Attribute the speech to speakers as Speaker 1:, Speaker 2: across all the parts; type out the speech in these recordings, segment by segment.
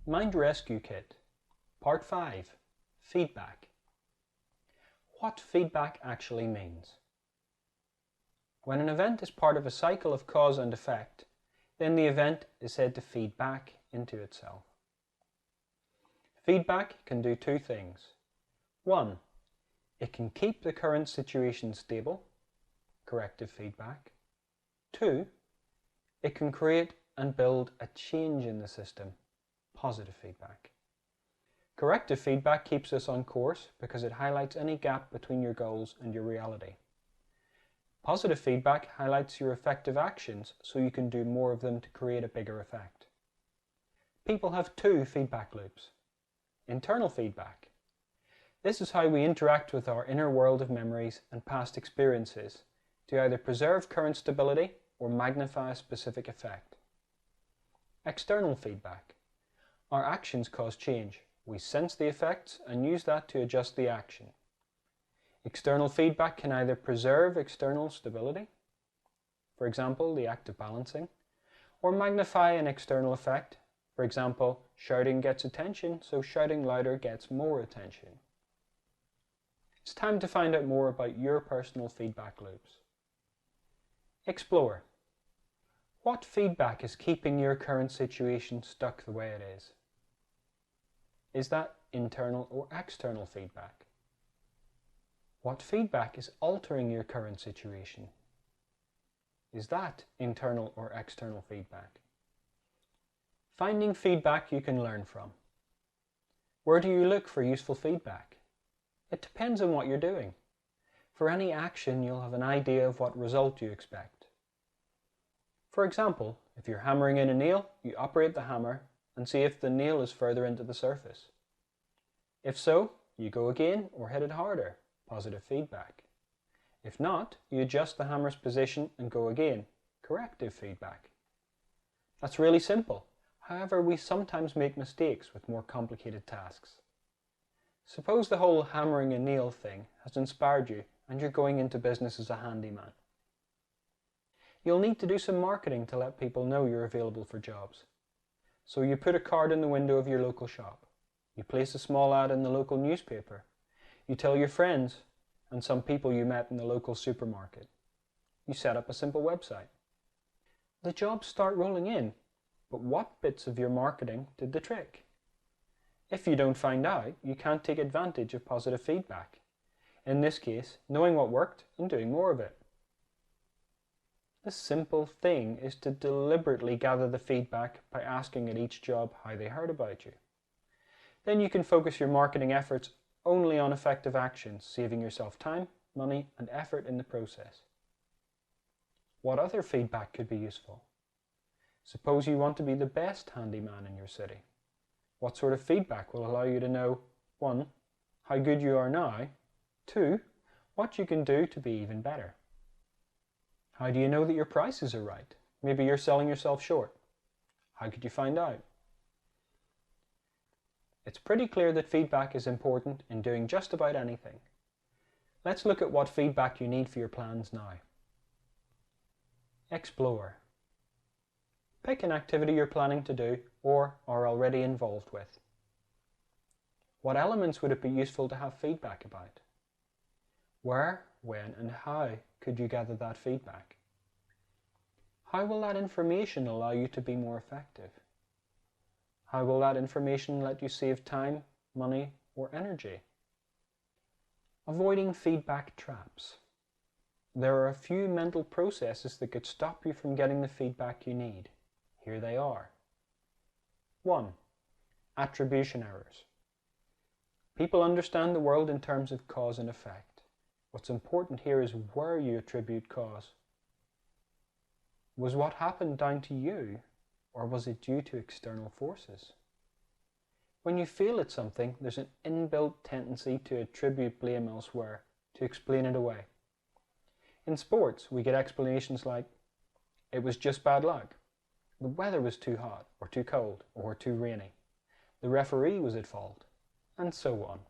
Speaker 1: Mind Rescue Kit, Part 5, Feedback. What feedback actually means. When an event is part of a cycle of cause and effect, then the event is said to feed back into itself. Feedback can do two things. 1. It can keep the current situation stable, corrective feedback. 2. It can create and build a change in the system, positive feedback. Corrective feedback keeps us on course because it highlights any gap between your goals and your reality. Positive feedback highlights your effective actions so you can do more of them to create a bigger effect. People have two feedback loops. Internal feedback. This is how we interact with our inner world of memories and past experiences to either preserve current stability or magnify a specific effect. External feedback. Our actions cause change. We sense the effects and use that to adjust the action. External feedback can either preserve external stability, for example, the act of balancing, or magnify an external effect, for example, shouting gets attention, so shouting louder gets more attention. It's time to find out more about your personal feedback loops. Explore. What feedback is keeping your current situation stuck the way it is? Is that internal or external feedback? What feedback is altering your current situation? Is that internal or external feedback? Finding feedback you can learn from. Where do you look for useful feedback? It depends on what you're doing. For any action, you'll have an idea of what result you expect. For example, if you're hammering in a nail, you operate the hammer and see if the nail is further into the surface. If so, you go again or hit it harder, positive feedback. If not, you adjust the hammer's position and go again, corrective feedback. That's really simple. However, we sometimes make mistakes with more complicated tasks. Suppose the whole hammering a nail thing has inspired you and you're going into business as a handyman. You'll need to do some marketing to let people know you're available for jobs. So you put a card in the window of your local shop. You place a small ad in the local newspaper. You tell your friends and some people you met in the local supermarket. You set up a simple website. The jobs start rolling in, but what bits of your marketing did the trick? If you don't find out, you can't take advantage of positive feedback. In this case, knowing what worked and doing more of it. The simple thing is to deliberately gather the feedback by asking at each job how they heard about you. Then you can focus your marketing efforts only on effective actions, saving yourself time, money, and effort in the process. What other feedback could be useful? Suppose you want to be the best handyman in your city. What sort of feedback will allow you to know 1. How good you are now, 2. What you can do to be even better? How do you know that your prices are right? Maybe you're selling yourself short. How could you find out? It's pretty clear that feedback is important in doing just about anything. Let's look at what feedback you need for your plans now. Explore. Pick an activity you're planning to do or are already involved with. What elements would it be useful to have feedback about? Where, when, and how could you gather that feedback? How will that information allow you to be more effective? How will that information let you save time, money, or energy? Avoiding feedback traps. There are a few mental processes that could stop you from getting the feedback you need. Here they are. 1. Attribution errors. People understand the world in terms of cause and effect. What's important here is where you attribute cause. Was what happened down to you, or was it due to external forces? When you fail at something, there's an inbuilt tendency to attribute blame elsewhere, to explain it away. In sports, we get explanations like, it was just bad luck. The weather was too hot, or too cold, or too rainy. The referee was at fault, and so on.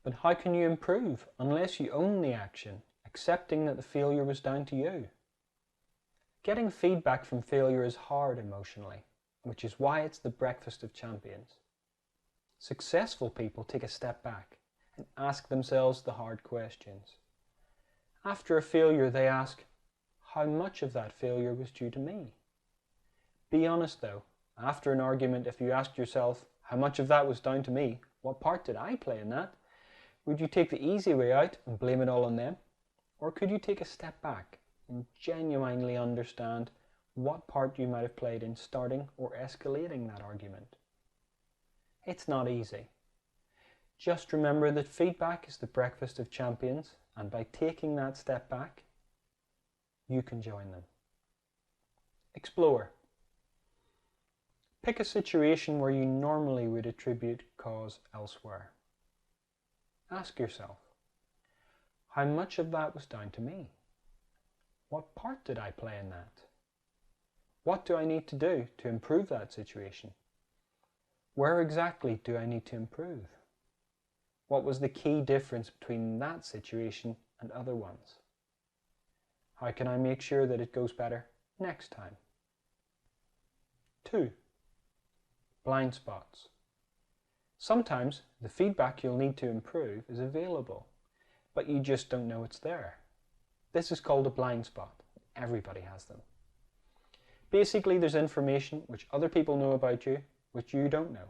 Speaker 1: But how can you improve unless you own the action, accepting that the failure was down to you? Getting feedback from failure is hard emotionally. which is why it's the breakfast of champions. Successful people take a step back and ask themselves the hard questions. After a failure, they ask, how much of that failure was due to me? Be honest though, after an argument, if you asked yourself, how much of that was down to me? What part did I play in that? Would you take the easy way out and blame it all on them? Or could you take a step back and genuinely understand what part you might have played in starting or escalating that argument? It's not easy. Just remember that feedback is the breakfast of champions, and by taking that step back, you can join them. Explore. Pick a situation where you normally would attribute cause elsewhere. Ask yourself, how much of that was down to me? What part did I play in that? What do I need to do to improve that situation? Where exactly do I need to improve? What was the key difference between that situation and other ones? How can I make sure that it goes better next time? 2. Blind spots. Sometimes the feedback you'll need to improve is available, but you just don't know it's there. This is called a blind spot. Everybody has them. Basically, there's information which other people know about you, which you don't know.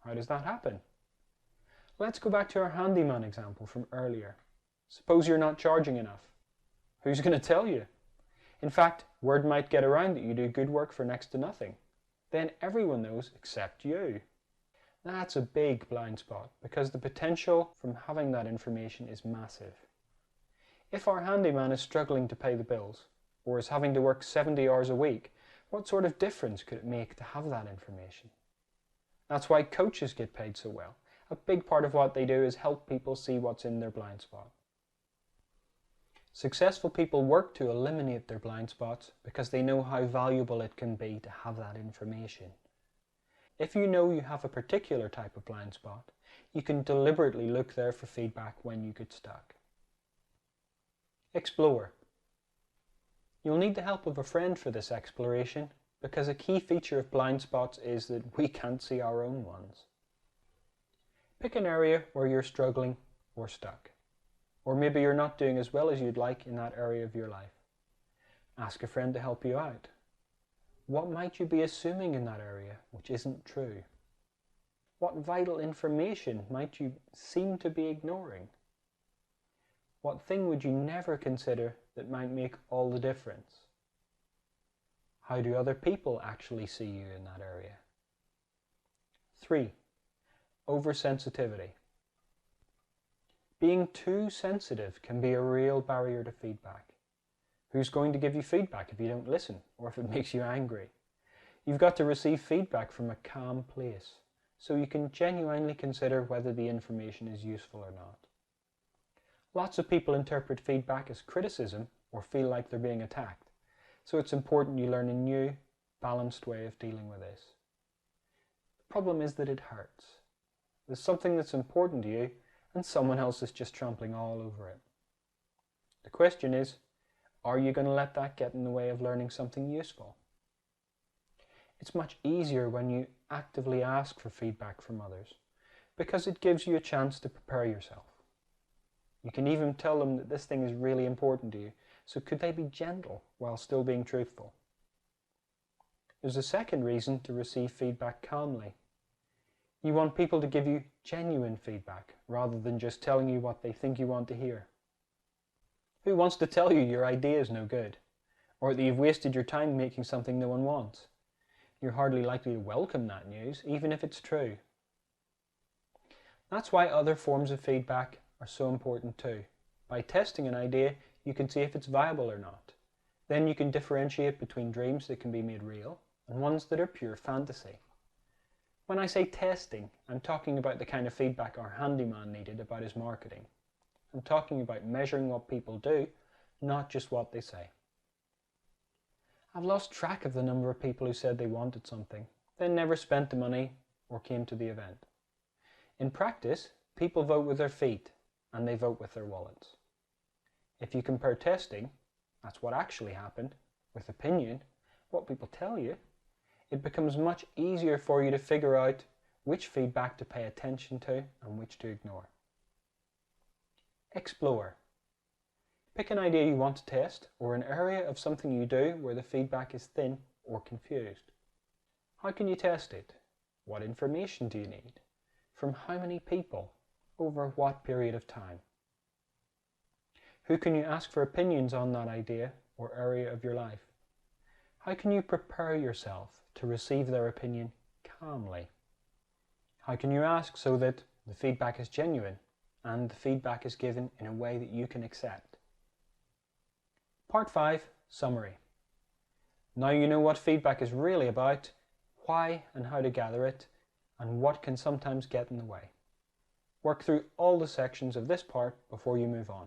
Speaker 1: How does that happen? Let's go back to our handyman example from earlier. Suppose you're not charging enough. Who's going to tell you? In fact, word might get around that you do good work for next to nothing. Then everyone knows except you. That's a big blind spot because the potential from having that information is massive. If our handyman is struggling to pay the bills or is having to work 70 hours a week, what sort of difference could it make to have that information? That's why coaches get paid so well. A big part of what they do is help people see what's in their blind spot. Successful people work to eliminate their blind spots because they know how valuable it can be to have that information. If you know you have a particular type of blind spot, you can deliberately look there for feedback when you get stuck. Explore. You'll need the help of a friend for this exploration because a key feature of blind spots is that we can't see our own ones. Pick an area where you're struggling or stuck, or maybe you're not doing as well as you'd like in that area of your life. Ask a friend to help you out. What might you be assuming in that area which isn't true? What vital information might you seem to be ignoring? What thing would you never consider that might make all the difference? How do other people actually see you in that area? 3. Oversensitivity. Being too sensitive can be a real barrier to feedback. Who's going to give you feedback if you don't listen or if it makes you angry? You've got to receive feedback from a calm place so you can genuinely consider whether the information is useful or not. Lots of people interpret feedback as criticism or feel like they're being attacked, so it's important you learn a new, balanced way of dealing with this. The problem is that it hurts. There's something that's important to you and someone else is just trampling all over it. The question is, are you going to let that get in the way of learning something useful? It's much easier when you actively ask for feedback from others because it gives you a chance to prepare yourself. You can even tell them that this thing is really important to you, so could they be gentle while still being truthful? There's a second reason to receive feedback calmly. You want people to give you genuine feedback rather than just telling you what they think you want to hear. Who wants to tell you your idea is no good, or that you've wasted your time making something no one wants? You're hardly likely to welcome that news, even if it's true. That's why other forms of feedback are so important too. By testing an idea, you can see if it's viable or not. Then you can differentiate between dreams that can be made real and ones that are pure fantasy. When I say testing, I'm talking about the kind of feedback our handyman needed about his marketing. I'm talking about measuring what people do, not just what they say. I've lost track of the number of people who said they wanted something, then never spent the money or came to the event. In practice, people vote with their feet and they vote with their wallets. If you compare testing, that's what actually happened, with opinion, what people tell you, it becomes much easier for you to figure out which feedback to pay attention to and which to ignore. Explore. Pick an idea you want to test or an area of something you do where the feedback is thin or confused. How can you test it? What information do you need? From how many people? Over what period of time? Who can you ask for opinions on that idea or area of your life? How can you prepare yourself to receive their opinion calmly? How can you ask so that the feedback is genuine and the feedback is given in a way that you can accept? Part 5, Summary. Now you know what feedback is really about, why and how to gather it, and what can sometimes get in the way. Work through all the sections of this part before you move on.